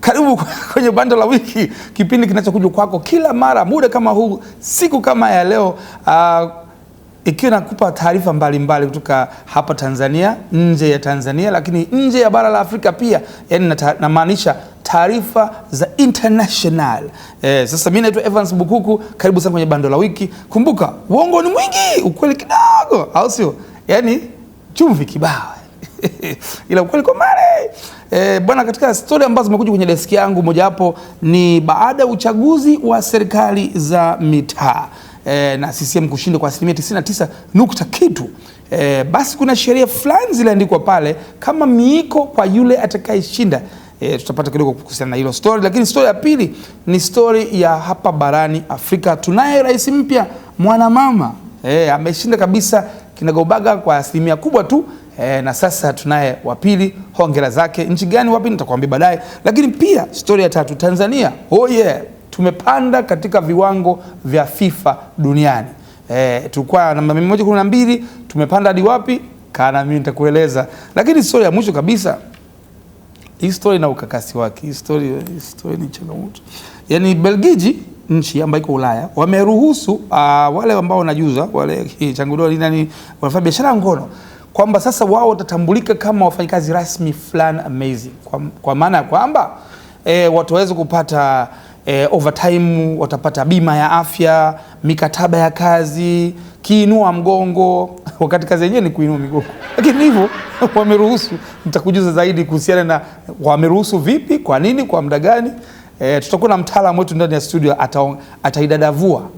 Karibu kwenye Bando la Wiki, kipindi kinachokuja kwako kila mara muda kama huu, siku kama ya leo, ikiwa nakupa taarifa mbalimbali kutoka hapa Tanzania, nje ya Tanzania, lakini nje ya bara la Afrika pia. Yani namaanisha taarifa za international. Sasa mimi naitwa Evans Bukuku, karibu sana kwenye Bando la Wiki. Kumbuka, uongo ni mwingi, ukweli kidogo, au sio? Yani chumvi kibao. Ila ukweli kwa mare. Bwana, katika story ambazo zimekuja kwenye desk yangu, moja hapo ni baada ya uchaguzi wa serikali za mitaa na CCM kushinda kwa 99 nukta kitu. Basi kuna sheria fulani ziliandikwa pale kama miiko kwa yule atakayeshinda. Tutapata kidogo kuhusiana na hilo story, lakini story ya pili ni story ya hapa barani Afrika. Tunaye rais mpya mwanamama. Ameshinda kabisa kinagaubaga kwa asilimia kubwa tu. Na sasa tunaye wa pili, hongera zake. Nchi gani wapi nitakwambia baadaye. Lakini pia story ya tatu, Tanzania, tumepanda katika viwango vya FIFA duniani. Tulikuwa namba 112, tumepanda hadi wapi? Kana mimi nitakueleza. Lakini story ya mwisho kabisa, hii story na ukakasi wake. Hii story ni changamoto. Yaani Belgiji, nchi ambayo iko Ulaya, wameruhusu wale ambao wanajuza, wale changudoa nini wanafanya biashara ngono, kwamba sasa wao watatambulika kama wafanyikazi rasmi fulani amazing. Kwa maana ya kwamba wataweza kupata overtime, watapata bima ya afya, mikataba ya kazi, kiinua mgongo, wakati kazi yenyewe ni kuinua migongo. Lakini hivyo wameruhusu. Nitakujuza zaidi kuhusiana na wameruhusu vipi, kwa nini, kwa muda gani. Tutakuwa na mtaalamu wetu ndani ya studio ataidadavua.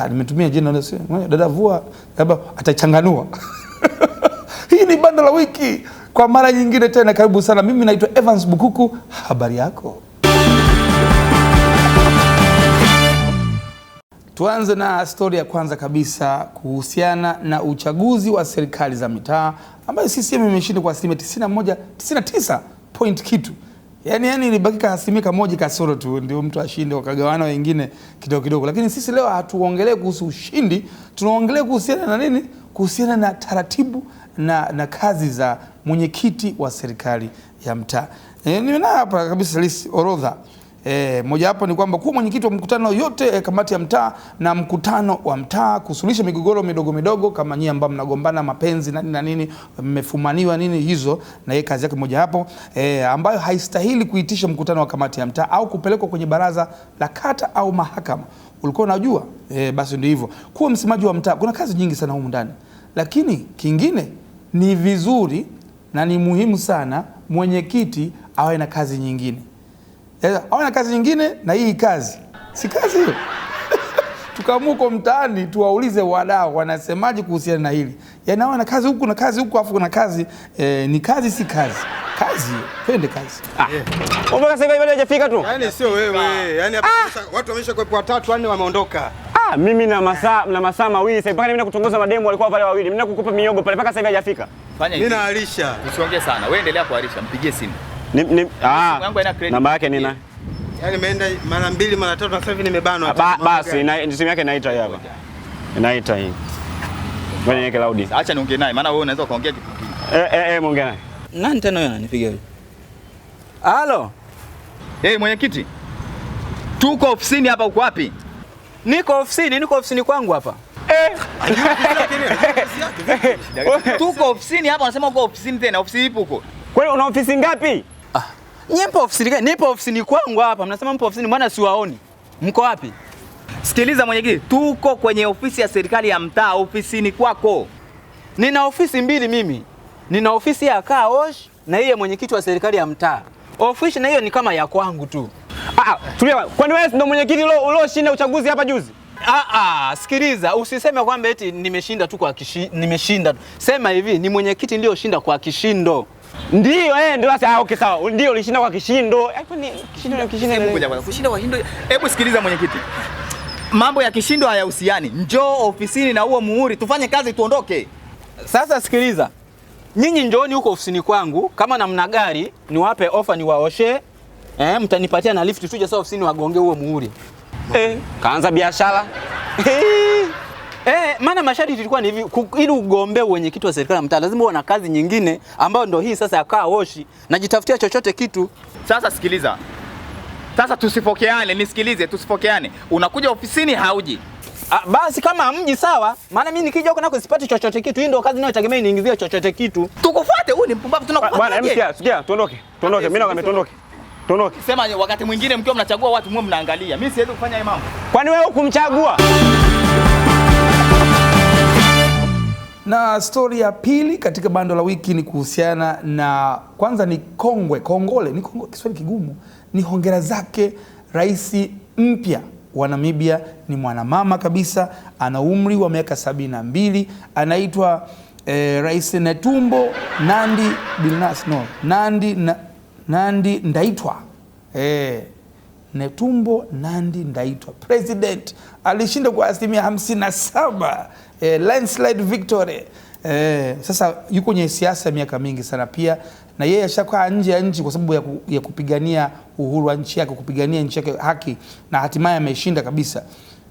Nimetumia jina ndio dadavua, labda atachanganua. Hii ni Bando la Wiki kwa mara nyingine tena, karibu sana. Mimi naitwa Evans Bukuku, habari yako? Tuanze na story ya kwanza kabisa kuhusiana na uchaguzi wa serikali za mitaa ambayo CCM imeshinda kwa 99 point kitu. Yani ilibakika asilimia moja kasoro tu ndio mtu ashinde, wakagawana wengine kidogo kidogo. Lakini sisi leo hatuongelee kuhusu ushindi, tunaongelea kuhusiana na nini? Kuhusiana na taratibu na kazi za mwenyekiti wa serikali ya mtaa. Nimeona hapa kabisa list orodha. Moja hapo ni kwamba kuwa mwenyekiti wa mkutano yote, kamati ya mtaa na mkutano wa mtaa, kusuluhisha migogoro midogo midogo kama nyinyi ambao mnagombana mapenzi na nini, mmefumaniwa nini hizo, na yeye kazi yake moja hapo, ambayo haistahili kuitisha mkutano wa kamati ya mtaa au kupelekwa kwenye baraza la kata au mahakama. Ulikuwa unajua? Basi ndio hivyo. Kuwa msemaji wa mtaa, kuna kazi nyingi sana humu ndani. Lakini kingine ni vizuri na ni muhimu sana mwenyekiti awe na kazi nyingine. Awe na kazi nyingine, na hii kazi si kazi hiyo. Tukaamua kwa mtaani tuwaulize wadau wanasemaje kuhusiana na hili. Yaani awe na kazi huku na kazi huku, afu kuna kazi ni kazi si kazi. Kazi, twende kazi. Mbona sasa hivi bado hajafika tu? Yaani sio wewe. Yaani hapa watu wamesha kwa 3 4 wameondoka. Mimi na masaa mawili sasa mpaka mimi nakutongoza mademo walikuwa pale wawili. Mimi nakukupa miogo pale mpaka sasa hivi hajafika. Fanya hivi. Mimi naalisha. Usiongee sana. Wewe endelea kualisha, mpigie simu. Namba yake nina. Yaani nimeenda mara 2 mara 3 na sasa hivi nimebanwa. Basi simu yake inaita hapa. Inaita hii. Ngoja niweke loud. Acha niongee naye maana wewe unaweza kaongea kitu kingine. Muongee naye. Nani tena wewe ananipigia wewe? Halo. Mwenyekiti. Tuko ofisini hapa, uko wapi? Niko ofisini kwangu hapa. Tuko ofisini hapa, unasema uko ofisini tena. Ofisi ipo huko. Kwani una ofisi ngapi? Nipo ofisini gani? Nipo ofisini kwangu hapa. Mnasema mpo ofisini, mbona siwaoni? Mko wapi? Sikiliza mwenyekiti, tuko kwenye ofisi ya serikali ya mtaa, ofisini kwako. Nina ofisi mbili mimi. Nina ofisi ya Kaosh na hiyo mwenyekiti wa serikali ya mtaa. Ofisi na hiyo ni kama ya kwangu tu. Tulia. Kwani wewe ndio mwenyekiti ulioshinda uchaguzi hapa juzi? Sikiliza, usiseme kwamba eti nimeshinda tu kwa nimeshinda. Sema hivi, ni mwenyekiti ndio shinda kwa kishindo. Ndio ndio sasa. Okay sawa. Ndio ulishinda kwa kishindo. Kwani kishindo kushinda kwa kishindo? Hebu sikiliza mwenyekiti. Mambo ya kishindo hayahusiani. Njoo ofisini na huo muhuri, tufanye kazi tuondoke. Sasa sikiliza. Nyinyi njooni huko ofisini kwangu, kama namna gari niwape ofa niwaoshe. Mtanipatia na lift tuje sasa ofisini wagonge huo muhuri. Kaanza biashara. Maana masharti tulikuwa ni hivi, ili ugombee wenyekiti wa serikali ya mtaa lazima uwe na kazi nyingine ambayo ndio hii sasa yakaa woshi najitafutia chochote kitu. Sasa sikiliza. Sasa tusipokeane, nisikilize, tusipokeane. Unakuja ofisini hauji. Basi kama hamji sawa, maana mimi nikija huko nako sipati chochote kitu. Hii ndio kazi ninayotegemea niingizie chochote kitu. Tukufuate, huyu ni mpumbavu tunakufuata. Bwana, sikia, tuondoke. Mimi naomba tuondoke. Tuondoke. Sema wakati mwingine mkiwa mnachagua watu mwe mnaangalia. Mimi siwezi kufanya haya mambo. Kwani wewe hukumchagua? Na stori ya pili katika bando la wiki ni kuhusiana na, kwanza ni kongole, Kiswahili kigumu, ni hongera zake rais mpya wa Namibia. Ni mwanamama kabisa, ana umri wa miaka 72, anaitwa Rais Netumbo Nandi Ndaitwa. Netumbo Nandi Ndaitwa, president, alishinda kwa 57%, landslide victory. Sasa yuko kwenye siasa miaka mingi sana pia, na yeye ashakaa nje ya nchi kwa sababu ya kupigania uhuru wa nchi yake, kupigania nchi yake haki, na hatimaye ameshinda kabisa.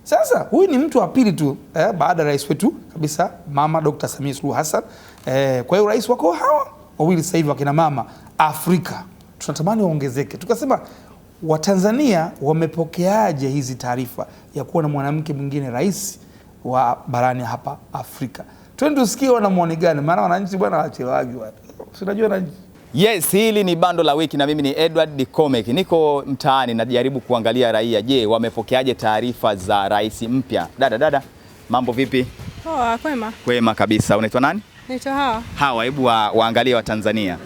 Sasa huyu ni mtu wa pili tu baada ya rais wetu kabisa Mama Dr. Samia Suluhu Hassan. Kwa hiyo rais wako hawa wawili sasa hivi wakina mama Afrika tunatamani waongezeke. Tukasema Watanzania wamepokeaje hizi taarifa ya kuwa na mwanamke mwingine rais wa barani hapa Afrika? Twende tusikie wana muone gani, maana wananchi bwana wachelewaji watu. Unajua wananchi. Yes, hili ni bando la wiki na mimi ni Edward Dikomek. Niko mtaani najaribu kuangalia raia. Je, wamepokeaje taarifa za rais mpya? Dada, mambo vipi? Poa, kwema. Kwema kabisa. Unaitwa nani? Naitwa Hawa. Hawa, hebu waangalie wa Tanzania.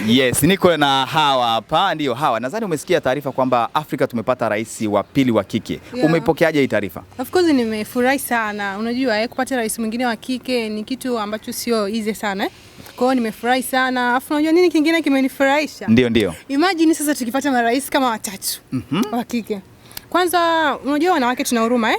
Yes, niko na Hawa hapa. Ndio Hawa, nadhani umesikia taarifa kwamba Afrika tumepata rais wa pili wa kike. Yeah. Umeipokeaje hii taarifa? Of course nimefurahi sana. Unajua kupata rais mwingine wa kike ni kitu ambacho sio easy sana. Kwa hiyo nimefurahi sana. Alafu unajua nini kingine kimenifurahisha? Ndio. Imagine sasa tukipata marais kama watatu wa kike. Kwanza unajua wanawake tuna huruma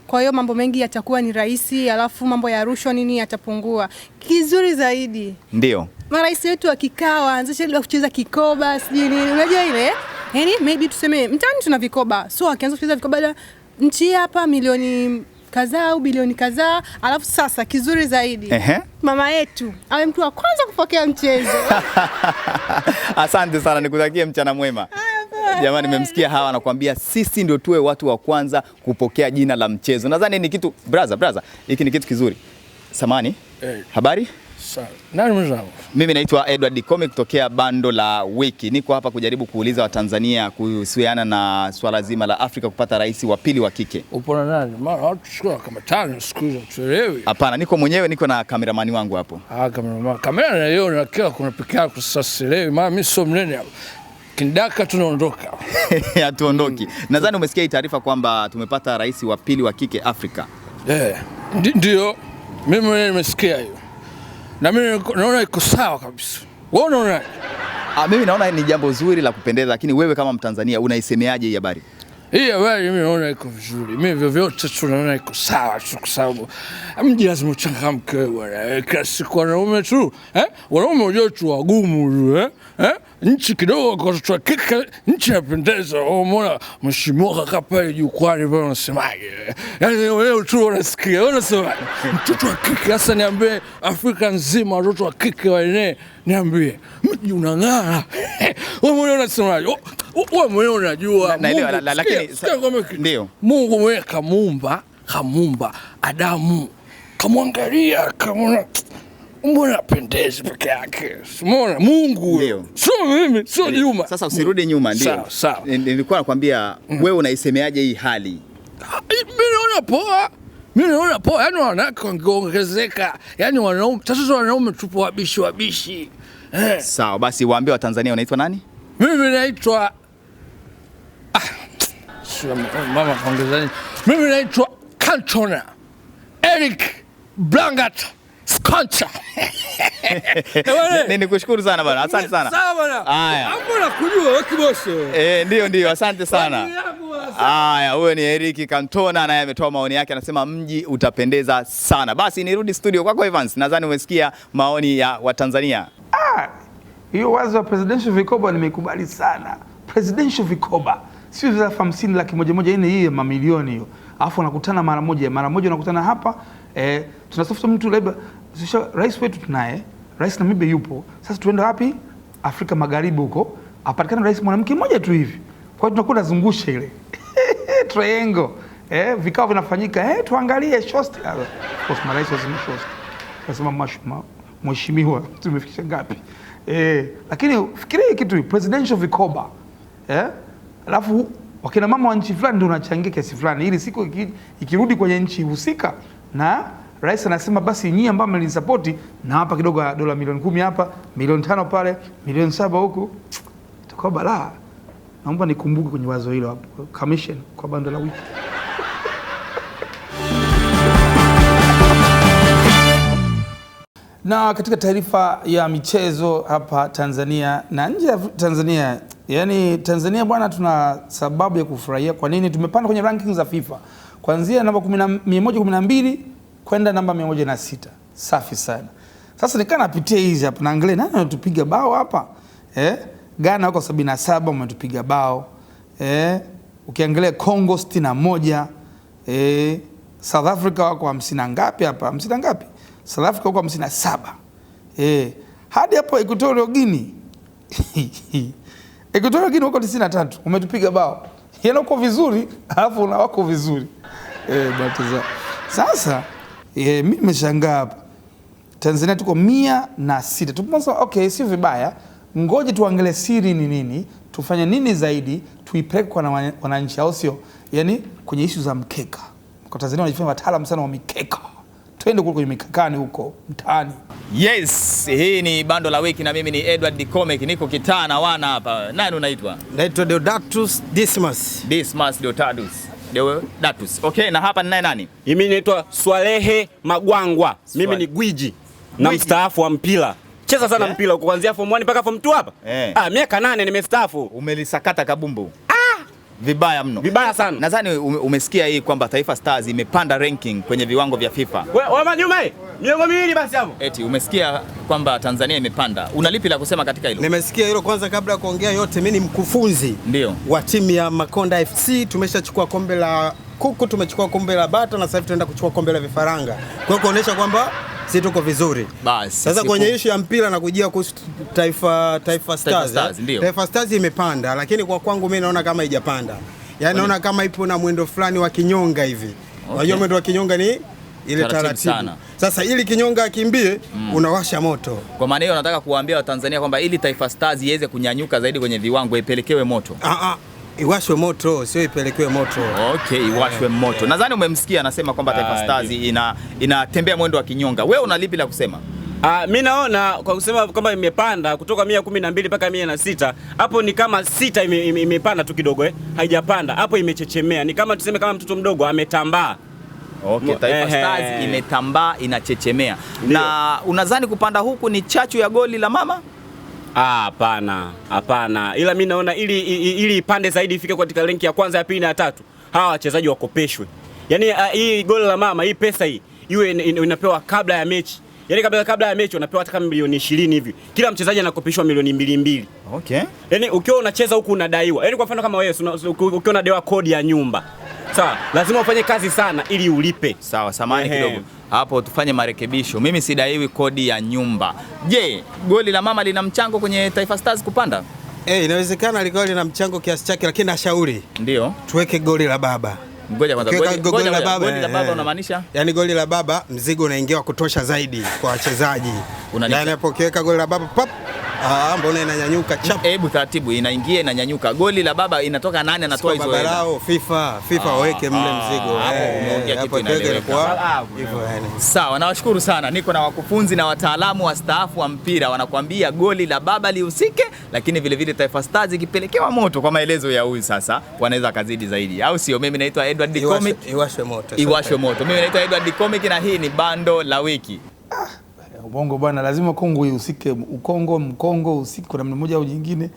Kwa hiyo mambo mengi yatakuwa ni rahisi, alafu mambo ya rushwa nini yatapungua. Kizuri zaidi. Ndio. Marais wetu wakikaa waanzishe ile kucheza kikoba, sijui nini. Unajua ile? Yaani maybe tuseme mtaani tuna vikoba. So akianza kucheza vikoba nchi hapa milioni kadhaa au bilioni kadhaa, alafu sasa kizuri zaidi. Mama yetu awe mtu wa kwanza kupokea mchezo. Asante sana, nikutakie mchana mwema. Jamani, nimemsikia Hawa anakuambia sisi ndio tuwe watu wa kwanza kupokea jina la mchezo. Nadhani ni kitu brother, hiki ni kitu kizuri. Samani, habari? Sawa. Nani mwenzangu? Mimi naitwa Edward Dikomek kutokea bando la wiki. Niko hapa kujaribu kuuliza Watanzania kuhusiana na swala zima la Afrika kupata rais wa pili wa kike. Upo na nani? Maana watu chukua kama tano siku hizo tuelewi. Hapana, niko mwenyewe, niko na kameramani wangu hapo. Kameramani. Kamera na yeye unakiwa kuna peke yako sasa sielewi. Maana mimi sio mnene hapo. Kindaka tunaondoka. Hatuondoki. Nadhani umesikia hii taarifa kwamba tumepata rais wa pili wa kike Afrika. Ndio. Mimi mwenyewe nimesikia hiyo. Na mimi naona iko sawa kabisa. Wewe unaona? Mimi naona ni jambo zuri la kupendeza, lakini wewe kama Mtanzania unaisemeaje hii habari? Hii habari mimi naona iko vizuri. Mimi vyovyote tunaona iko sawa tu, kwa sababu mji lazima uchangamke bwana. Kasi kwa wanaume tu, wanaume wajua tu wagumu nchi kidogo kwa watoto wa kike, nchi inapendeza. Umeona mheshimiwa kaka pale jukwani pale unasemaje? Yaani wewe tu unasikia, unasemaje? Mtoto wa kike sasa, niambie Afrika nzima watoto wa kike waenee, niambie mji unang'ara. Wewe unasemaje? Wewe mwenyewe unajua. Naelewa, lakini ndio. Mungu mwenyewe kamuumba Adamu. Kamwangalia kama mbona pendezi peke yake. Umeona Mungu. Sio mimi, sio Juma. Sasa usirudi nyuma, ndio. Sawa. Nilikuwa nakwambia wewe unaisemeaje hii hali? Mimi naona poa. Yaani wanawake wangeongezeka. Yaani wanaume, tatizo wanaume tupo wabishi. Sawa, basi waambie wa Tanzania unaitwa nani? Mimi naitwa mama kaongezani. Mimi naitwa Cantona Eric Blangat Sconcha. Nikushukuru sana bwana. Asante sana. Sawa bwana. Haya. Hapo nakujua wewe kibosi. Ndio, asante sana. Haya, huyo ni Eric Cantona naye ametoa maoni yake, anasema mji utapendeza sana. Basi nirudi studio kwako Evans. Nadhani umesikia maoni ya Watanzania. Hiyo wazo wa presidential vikoba nimekubali sana. Presidential vikoba sio za 50 laki moja, hii mamilioni hiyo. alafu wanakutana mara moja wanakutana hapa, tunatafuta mtu labda rais wetu tunaye, rais Namibia yupo, sasa tuende wapi? Afrika Magharibi huko, apatikana rais mwanamke mmoja tu hivi. Kwa hiyo tunakuwa tunazungusha ile triangle, vikao vinafanyika, tuangalie shosti. Of course marais wasema shosti, wasema mheshimiwa tumefikisha ngapi? Lakini fikiria kitu presidential vikoba, alafu wakina mama wa nchi fulani ndio unachangia kiasi fulani, ili siku ikirudi kwenye nchi husika na rais anasema basi nyinyi ambao mlinisupport na hapa kidogo dola milioni 10 hapa, milioni 5 pale, milioni 7 huku, itakuwa balaa. Naomba nikumbuke kwenye wazo hilo hapo, commission kwa bando la wiki. Na katika taarifa ya michezo hapa Tanzania na nje ya Tanzania, yani Tanzania bwana, tuna sababu ya kufurahia. Kwa nini? Tumepanda kwenye rankings za FIFA kuanzia namba 112 kwenda namba 106. Safi sana. Sasa nikaa napitia hizi hapa, naangalia nani anatupiga bao hapa. Ghana wako 77 umetupiga bao. Ukiangalia Congo 61. South Africa wako 50 ngapi hapa? 50 ngapi? South Africa wako 57. Hadi hapo Equatorial Guinea. Equatorial Guinea wako 93 umetupiga bao. Yaani uko vizuri, alafu wako vizuri. Batiza. Sasa mimi nimeshangaa hapa. Tanzania tuko 106. Tumeanza okay, sio vibaya. Ngoje tuangalie siri ni nini, tufanye nini zaidi, tuipeleke kwa wananchi, au sio? Yaani kwenye issue za mkeka. Kwa Tanzania wanajifanya wataalamu sana wa mikeka. Twende kule kwenye mikakani huko mtaani. Yes, hii ni bando la wiki na mimi ni Edward Dikomek, niko kitaa na wana hapa. Nani unaitwa? Naitwa Deodatus Dismas. Deodatus. Okay, na hapa ni nani? Mimi naitwa Swalehe Magwangwa. Mimi ni gwiji na mstaafu wa mpira. Cheza sana mpira kuanzia form 1 mpaka form 2 hapa. Miaka 8 nimestaafu. Umelisakata kabumbu. Vibaya mno. Vibaya sana. Nadhani umesikia hii kwamba Taifa Stars imepanda ranking kwenye viwango vya FIFA. Wewe Majume, miongo miwili basi hapo. Eti umesikia kwamba Tanzania imepanda. Unalipi la kusema katika hilo? Nimesikia hilo. Kwanza kabla ya kuongea yote, mimi ni mkufunzi wa timu ya Makonda FC. Tumeshachukua kombe la kuku, tumechukua kombe la bata na sasa hivi tunaenda kuchukua kombe la vifaranga. Kwa hiyo kuonesha kwamba sisi tuko vizuri. Basi sasa kwenye issue ya mpira na kujia kuhusu Taifa Stars. Taifa Stars imepanda, lakini kwa kwangu mimi naona kama haijapanda. Yaani naona kama ipo na mwendo fulani wa kinyonga hivi. Unajua mwendo wa kinyonga ni ile taratibu. Sasa ili kinyonga akimbie unawasha moto. Kwa maana hiyo nataka kuwaambia Watanzania kwamba ili Taifa Stars iweze kunyanyuka zaidi kwenye viwango ipelekewe moto. Iwashwe moto, sio ipelekewe moto. Okay, iwashwe moto. Nadhani umemsikia anasema kwamba Taifa Stars inatembea mwendo wa kinyonga. Wewe unalipi la kusema? Mimi naona kwa kusema kwamba imepanda kutoka 112 mpaka 106, hapo ni kama 6 imepanda tu kidogo, haijapanda. Hapo imechechemea. Ni kama tuseme kama mtoto mdogo ametambaa. Okay, Taifa Stars imetambaa, inachechemea. Na unadhani kupanda huku ni chachu ya goli la mama? Hapana. Ila mimi naona ili ipande zaidi ifike katika rank ya kwanza, ya pili na ya tatu, hawa wachezaji wakopeshwe. Yaani hii goli la mama, hii pesa hii iwe inapewa kabla ya mechi. Yaani kabla ya mechi unapewa hata kama milioni 20 hivi. Kila mchezaji anakopeshwa milioni 2. Okay. Yaani ukiwa unacheza huku unadaiwa. Yaani kwa mfano kama wewe ukiwa unadaiwa kodi ya nyumba. Sawa, lazima ufanye kazi sana ili ulipe. Sawa, samahani kidogo. Hapo tufanye marekebisho. Mimi sidaiwi kodi ya nyumba. Je, goli la mama lina mchango kwenye Taifa Stars kupanda? Inawezekana likawa lina mchango kiasi chake, lakini nashauri tuweke goli la baba. Ngoja kwanza, goli la baba unamaanisha? Yaani goli la baba mzigo unaingia wa kutosha zaidi kwa wachezaji. Yaani hapo ukiweka goli la baba pop, mbona inanyanyuka chap. Hebu taratibu, inaingia inanyanyuka. Goli la baba inatoka nani anatoa hizo hela? Babalao FIFA waweke mle mzigo. Hapo umeongea kitu inaeleweka. Hivyo yani. Sawa, nawashukuru sana. Niko na wakufunzi na wataalamu wa staafu wa mpira wanakuambia goli la baba lihusike, lakini vile vile Taifa Stars ikipelekewa moto kwa maelezo ya huyu sasa wanaweza kazidi zaidi. Au sio? Mimi naitwa Edward Dikomek. Iwashwe moto. Mimi naitwa Edward Dikomek na hii ni bando la wiki. Ubongo bwana, lazima Kongo ihusike, Mkongo uhusike kwa namna moja au nyingine.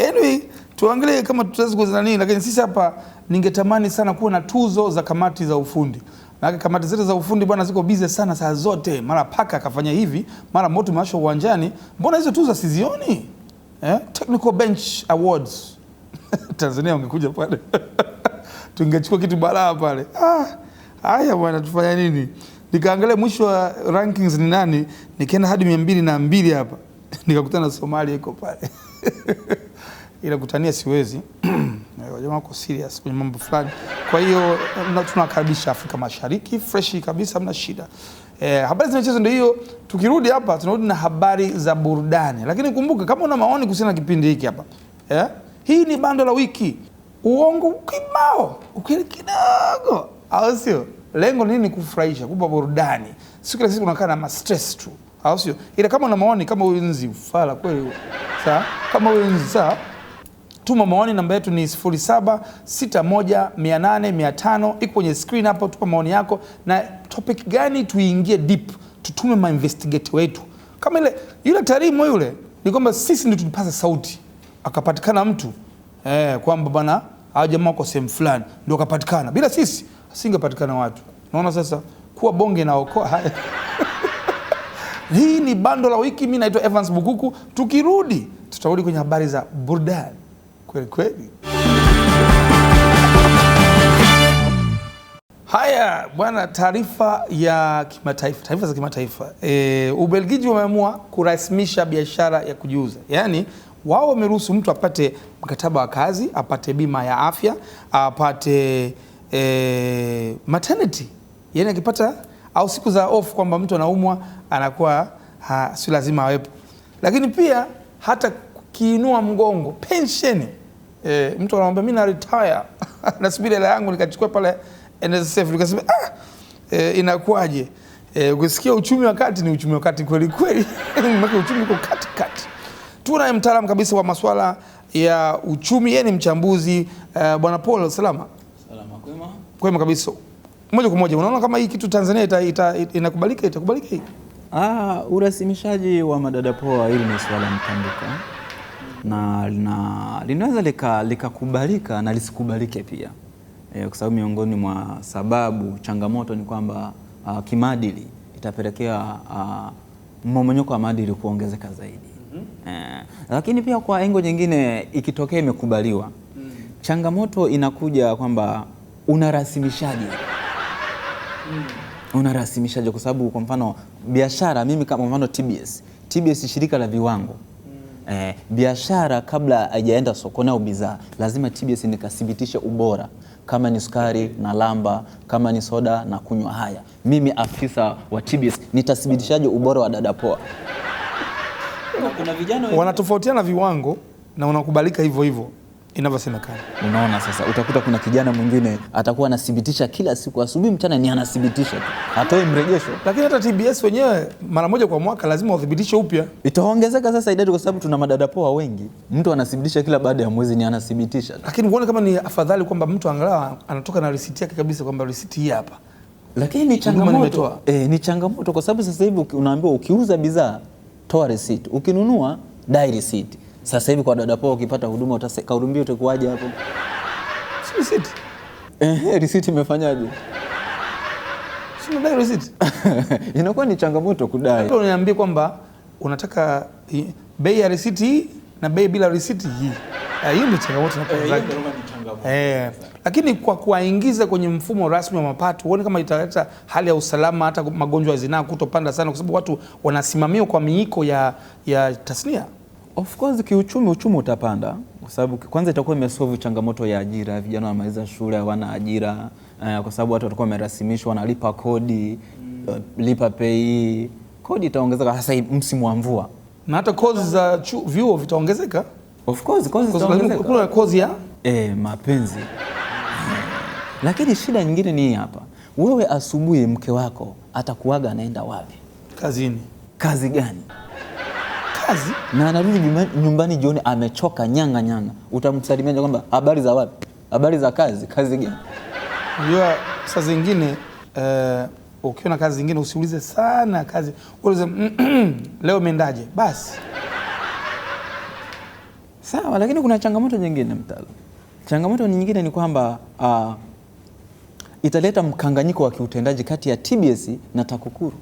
Anyway, tuangalie kama tutaweza kuzana nini, lakini sisi hapa ningetamani sana kuwa na tuzo za kamati za ufundi. Na kamati zetu za ufundi bwana ziko busy sana saa zote. Mara paka akafanya hivi, mara moto umewashwa uwanjani. Mbona hizo tuzo sizioni? Technical Bench Awards. Tanzania ungekuja pale. tungechukua kitu balaa pale. Haya bwana, tufanya nini? Nikaangalia mwisho wa rankings ni nani, nikaenda hadi 202 hapa. Nikakutana na Somalia iko pale. Ila kutania siwezi. Jamaa wako serious kwenye mambo fulani. Kwa hiyo tunakaribisha Afrika Mashariki fresh kabisa, hamna shida. Habari za michezo ndio hiyo. Tukirudi hapa tunarudi na habari za burudani. Lakini kumbuka, kama una maoni kuhusiana na kipindi hiki hapa, hii ni bando la wiki. Uongo kibao, ukweli kidogo, au sio? Lengo nini? Kufurahisha, kupa burudani. Sio kila siku unakaa na stress tu, au sio? Ila kama una maoni, kama wewe nzi ufala kweli, sawa? Kama wewe nzi, sawa, tuma maoni. Namba yetu ni 0761800500, iko kwenye screen hapo. Tupa maoni yako, na topic gani tuingie deep, tutume ma investigate wetu. Kama ile Tarimo yule, ni kwamba sisi ndio tulipasa sauti, akapatikana mtu kwamba bana hao jamaa wako sehemu fulani, ndio akapatikana. Bila sisi asingepatikana watu. Unaona sasa kuwa bonge na okoa haya. Hii ni bando la wiki. Mimi naitwa Evans Bukuku. Tukirudi tutarudi kwenye habari za burudani kweli kweli. Haya bwana, taarifa ya kimataifa, taarifa za kimataifa. Ubelgiji wameamua kurasmisha biashara ya kujiuza. Yaani wao wameruhusu mtu apate mkataba wa kazi, apate bima ya afya, apate maternity. Yaani akipata au siku za off, kwamba mtu anaumwa anakuwa si lazima awepo. Lakini pia hata kiinua mgongo, pension. Mtu anamwambia mimi na retire nasubiri hela yangu nikachukua pale NSSF, nikasema inakuaje? Ukisikia uchumi wa kati, ni uchumi wa kati kweli kweli. Maana uchumi uko kati kati. Tuna mtaalamu kabisa wa masuala ya uchumi, yeye ni mchambuzi, bwana Paul. Salama. Salama, kwema. Kwema kabisa. Moja kwa moja, unaona kama hii kitu Tanzania inakubalika, itakubalika hii? Urasimishaji wa madada poa, hili ni swala mtambuka, na linaweza likakubalika na lisikubalike pia, kwa sababu miongoni mwa sababu, changamoto ni kwamba kimaadili itapelekea mmomonyoko wa maadili kuongezeka zaidi. Lakini pia kwa engo nyingine, ikitokea imekubaliwa, changamoto inakuja kwamba unarasimishaji. Unarasimishaji kwa sababu, kwa mfano biashara, mimi kama mfano TBS shirika la viwango. Biashara kabla haijaenda sokoni au bidhaa, lazima TBS nikathibitishe ubora, kama ni sukari na lamba, kama ni soda na kunywa. Haya, mimi afisa wa TBS nitathibitishaje ubora wa dada poa? Kuna vijana wanatofautiana viwango na unakubalika hivyo hivyo inavyosemekana. Unaona sasa, utakuta kuna kijana mwingine atakuwa anathibitisha kila siku, asubuhi mchana, ni anathibitisha tu, atoe mrejesho. Lakini hata TBS wenyewe mara moja kwa mwaka lazima uthibitishe upya. Itaongezeka sasa idadi, kwa sababu tuna madada poa wengi. Mtu anathibitisha kila baada ya mwezi, ni anathibitisha. Lakini uone kama ni afadhali kwamba mtu angalau anatoka na risiti yake kabisa, kwamba risiti hii hapa. Lakini ni changamoto. Ni changamoto kwa sababu sasa hivi unaambiwa ukiuza bidhaa toa receipt, ukinunua dai receipt. Sasa hivi kwa dada poa ukipata huduma utakaurumbi, utakuaje hapo? Si receipt. Receipt imefanyaje? Si dai receipt. Inakuwa ni changamoto kudai. Hapo unaniambia kwamba unataka bei ya receipt hii na bei bila receipt hii. Hiyo ni changamoto na kwa lakini kwa kuwaingiza kwenye mfumo rasmi wa mapato, uone kama italeta hali ya usalama, hata magonjwa ya zinaa kutopanda sana, kwa sababu watu wanasimamiwa kwa miiko ya tasnia. Of course uchumi utapanda, kwa sababu kwanza itakuwa imesolve changamoto ya ajira. Vijana wamaliza shule hawana ajira, kwa sababu watu watakuwa wamerasimishwa, wanalipa kodi, lipa pay, kodi itaongezeka hasa msimu wa mvua, na hata kozi za vyuo vitaongezeka. Of course kozi zitaongezeka. Kuna kozi ya mapenzi. Lakini shida nyingine ni hapa, wewe asubuhi mke wako atakuaga anaenda wapi? Kazini. Kazi gani? Kazi. Na anarudi nyumbani jioni amechoka nyanga. Utamsalimia kwamba habari za wapi? Habari za kazi. Kazi gani? Unajua saa zingine ukiona kazi zingine usiulize sana kazi. Ulize leo umeendaje? Basi. Sawa, lakini kuna changamoto nyingine mtaalamu. Changamoto nyingine ni kwamba italeta mkanganyiko wa kiutendaji kati ya TBS na TAKUKURU.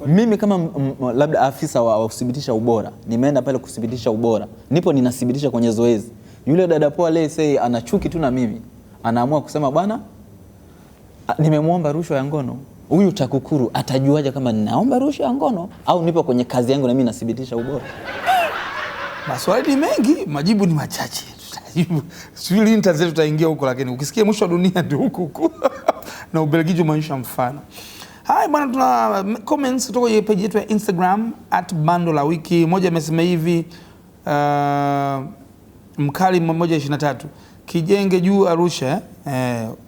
Mimi kama labda afisa wa kuthibitisha ubora, nimeenda pale kuthibitisha ubora, nipo ninathibitisha kwenye zoezi. Yule dada poa let's say ana chuki tu na mimi, anaamua kusema bwana, nimemwomba rushwa ya ngono. Huyu TAKUKURU atajuaje kama ninaomba rushwa ya ngono au nipo kwenye kazi yangu na mimi nathibitisha ubora? Maswali ni mengi, majibu ni machache. Tutajibu. Sio lini tutaingia huko, lakini ukisikia mwisho wa dunia ndio huko. Na Ubelgiji umeonyesha mfano. Hai bwana, tuna comments kutoka kwenye page yetu ya Instagram @bandolawiki. Mmoja amesema hivi, mkali 123, kijenge juu Arusha,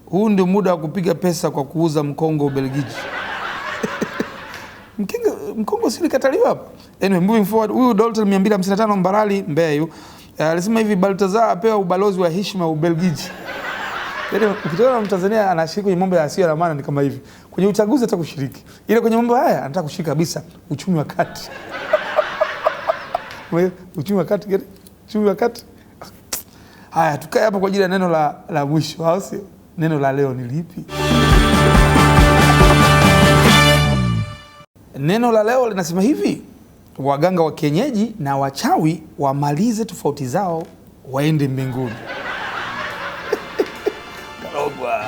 huu ndio muda wa kupiga pesa kwa kuuza mkongo Ubelgiji. Mkongo si likataliwa hapa. Anyway, moving forward, huyu Dalton 255 Mbarali Mbeya yu alisema hivi, Baltazar apewa ubalozi wa heshima wa Ubelgiji. Yaani ukitaka Mtanzania anashiriki kwenye mambo ya na maana ni kama hivi. Kwenye uchaguzi hata kushiriki. Ile kwenye mambo haya anataka kushiriki kabisa, uchumi wa kati. Uchumi wa kati gani? Uchumi wa kati. Haya, tukae hapa kwa ajili ya neno la mwisho, au sio? Neno la leo ni lipi? Neno la leo linasema hivi, waganga wa kienyeji na wachawi wamalize tofauti zao waende mbinguni. Karogwa.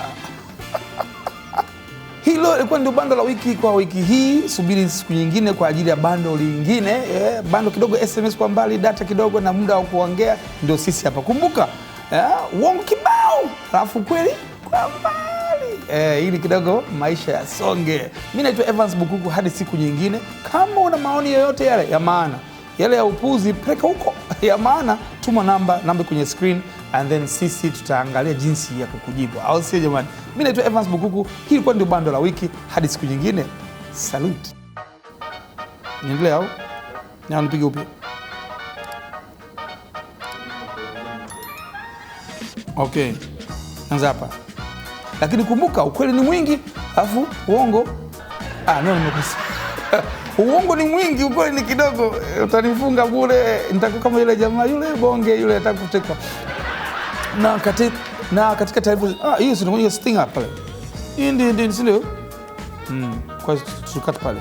Hilo ilikuwa ndio bando la wiki kwa wiki hii. Subiri siku nyingine kwa ajili ya bando lingine. Bando kidogo, SMS kwa mbali, data kidogo na muda wa kuongea, ndio sisi hapa. Kumbuka, uongo kibao, alafu kweli kwa mbali. Hili kidogo maisha ya songe. Mimi naitwa Evans Bukuku, hadi siku nyingine. Kama una maoni yoyote yale ya maana, yale ya upuzi, peleka huko. Ya maana, tuma namba kwenye screen, and then sisi tutaangalia jinsi ya kukujibu. Au sio jamani? Mimi naitwa Evans Bukuku. Hii ilikuwa ndio bando la wiki, hadi siku nyingine. Salute. Niendelee au? Na nipige upya. Okay. Anza hapa. Lakini kumbuka, ukweli ni mwingi, alafu uongo nimekosa. Uongo ni mwingi, ukweli ni kidogo. Utanifunga bure, nitakuwa kama yule jamaa yule bonge yule atakuteka. Na katika taarifa hiyo sio ngoja sting up pale. Ndio ndio. Kwa tukata pale.